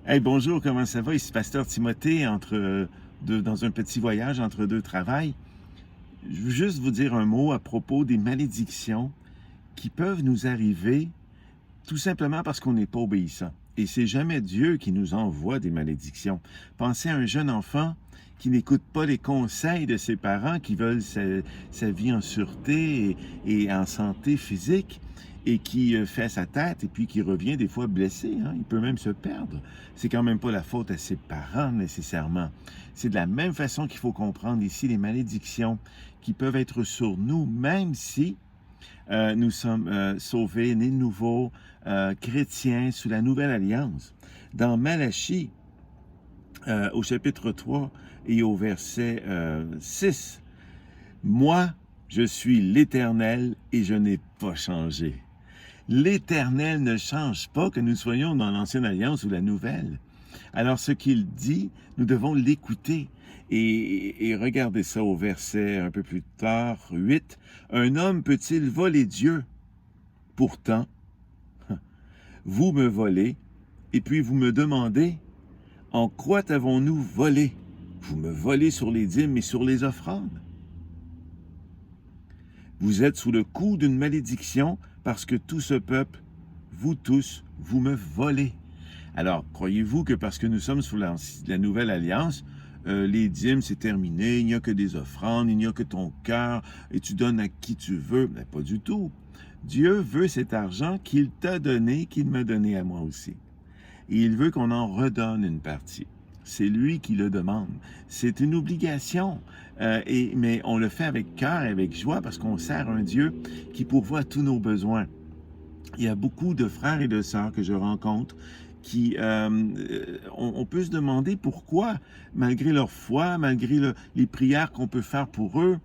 Hey, bonjour, comment ça va? Ici Pasteur Timothée, dans un petit voyage entre deux travails. Je veux juste vous dire un mot à propos des malédictions qui peuvent nous arriver tout simplement parce qu'on n'est pas obéissant. Et c'est jamais Dieu qui nous envoie des malédictions. Pensez à un jeune enfant qui n'écoute pas les conseils de ses parents, qui veulent sa vie en sûreté et en santé physique, et qui fait sa tête et puis qui revient des fois blessé, hein. Il peut même se perdre. C'est quand même pas la faute à ses parents nécessairement. C'est de la même façon qu'il faut comprendre ici les malédictions qui peuvent être sur nous, même si nous sommes sauvés, nés de nouveau, chrétiens sous la nouvelle alliance. Dans Malachie, au chapitre 3 et au verset 6, « Moi, je suis l'Éternel et je n'ai pas changé. » L'Éternel ne change pas, que nous soyons dans l'Ancienne Alliance ou la Nouvelle. Alors, ce qu'il dit, nous devons l'écouter. Et regardez ça au verset un peu plus tard, 8. « Un homme peut-il voler Dieu? Pourtant, vous me volez, et puis vous me demandez, en quoi t'avons-nous volé? Vous me volez sur les dîmes et sur les offrandes. Vous êtes sous le coup d'une malédiction parce que tout ce peuple, vous tous, vous me volez. » Alors, croyez-vous que parce que nous sommes sous la nouvelle alliance, les dîmes, c'est terminé, il n'y a que des offrandes, il n'y a que ton cœur, et tu donnes à qui tu veux? Mais pas du tout. Dieu veut cet argent qu'il t'a donné, qu'il m'a donné à moi aussi. Et il veut qu'on en redonne une partie. C'est lui qui le demande. C'est une obligation, mais on le fait avec cœur et avec joie parce qu'on sert un Dieu qui pourvoit tous nos besoins. Il y a beaucoup de frères et de sœurs que je rencontre qui, on peut se demander pourquoi, malgré leur foi, malgré les prières qu'on peut faire pour eux,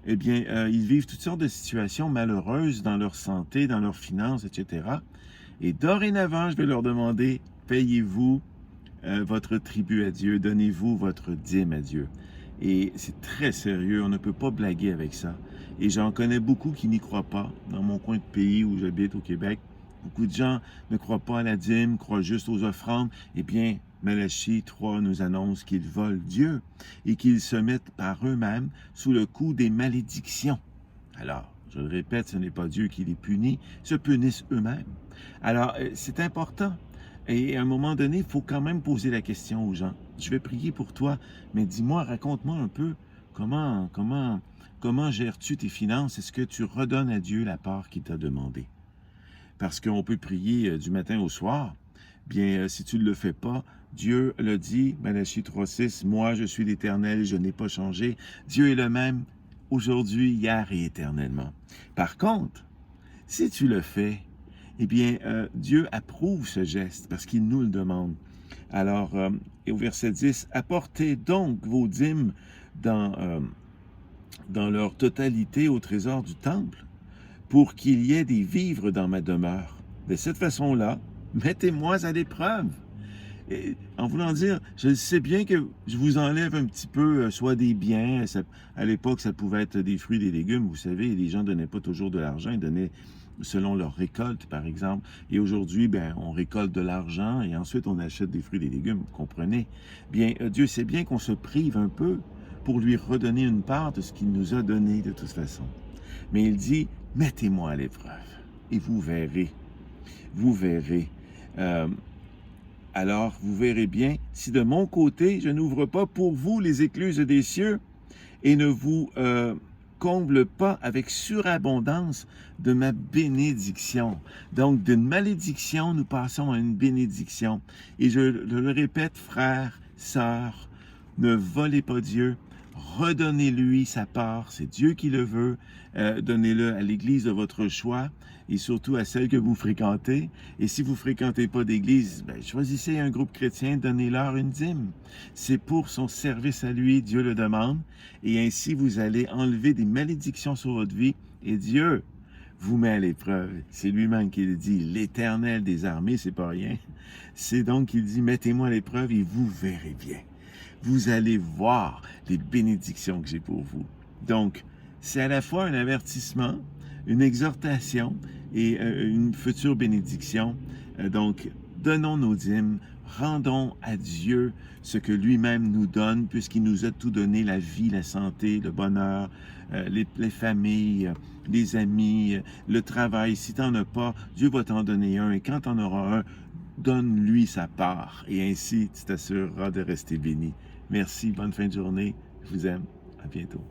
eh bien, ils vivent toutes sortes de situations malheureuses dans leur santé, dans leurs finances, etc. Et dorénavant, je vais leur demander, payez-vous votre tribut à Dieu, donnez-vous votre dîme à Dieu. Et c'est très sérieux, on ne peut pas blaguer avec ça. Et j'en connais beaucoup qui n'y croient pas. Dans mon coin de pays où j'habite au Québec, beaucoup de gens ne croient pas à la dîme, croient juste aux offrandes. Eh bien, Malachie 3 nous annonce qu'ils volent Dieu et qu'ils se mettent par eux-mêmes sous le coup des malédictions. Alors, je le répète, ce n'est pas Dieu qui les punit, se punissent eux-mêmes. Alors, c'est important. Et à un moment donné, il faut quand même poser la question aux gens. Je vais prier pour toi, mais dis-moi, raconte-moi un peu comment gères-tu tes finances? Est-ce que tu redonnes à Dieu la part qu'il t'a demandée? Parce qu'on peut prier du matin au soir. Bien, si tu ne le fais pas, Dieu le dit, Malachie 3.6, « Moi, je suis l'Éternel, je n'ai pas changé. » Dieu est le même aujourd'hui, hier et éternellement. Par contre, si tu le fais, eh bien, Dieu approuve ce geste parce qu'il nous le demande. Alors, et au verset 10, « Apportez donc vos dîmes dans leur totalité au trésor du temple, pour qu'il y ait des vivres dans ma demeure. De cette façon-là, mettez-moi à l'épreuve. » Et en voulant dire, je sais bien que je vous enlève un petit peu, soit des biens, à l'époque, ça pouvait être des fruits, des légumes, vous savez, les gens ne donnaient pas toujours de l'argent, ils donnaient selon leur récolte, par exemple. Et aujourd'hui, ben, on récolte de l'argent et ensuite on achète des fruits et des légumes, vous comprenez? Bien, Dieu sait bien qu'on se prive un peu pour lui redonner une part de ce qu'il nous a donné de toute façon. Mais il dit, mettez-moi à l'épreuve et vous verrez. Vous verrez. Alors, vous verrez bien, si de mon côté, je n'ouvre pas pour vous les écluses des cieux et ne vous comble pas avec surabondance de ma bénédiction. Donc, d'une malédiction, nous passons à une bénédiction. Et je le répète, frères, sœurs, ne volez pas Dieu, redonnez-lui sa part, c'est Dieu qui le veut, donnez-le à l'église de votre choix et surtout à celle que vous fréquentez. Et si vous ne fréquentez pas d'église, ben, choisissez un groupe chrétien, donnez-leur une dîme. C'est pour son service à lui, Dieu le demande, et ainsi vous allez enlever des malédictions sur votre vie et Dieu vous met à l'épreuve. C'est lui-même qui le dit, l'Éternel des armées, c'est pas rien. C'est donc qu'il dit, mettez-moi à l'épreuve et vous verrez bien. Vous allez voir les bénédictions que j'ai pour vous. Donc, c'est à la fois un avertissement, une exhortation et une future bénédiction. Donc, donnons nos dîmes, rendons à Dieu ce que lui-même nous donne, puisqu'il nous a tout donné, la vie, la santé, le bonheur, les familles, les amis, le travail. Si tu n'en as pas, Dieu va t'en donner un. Et quand tu en auras un, donne-lui sa part. Et ainsi, tu t'assureras de rester béni. Merci, bonne fin de journée. Je vous aime. À bientôt.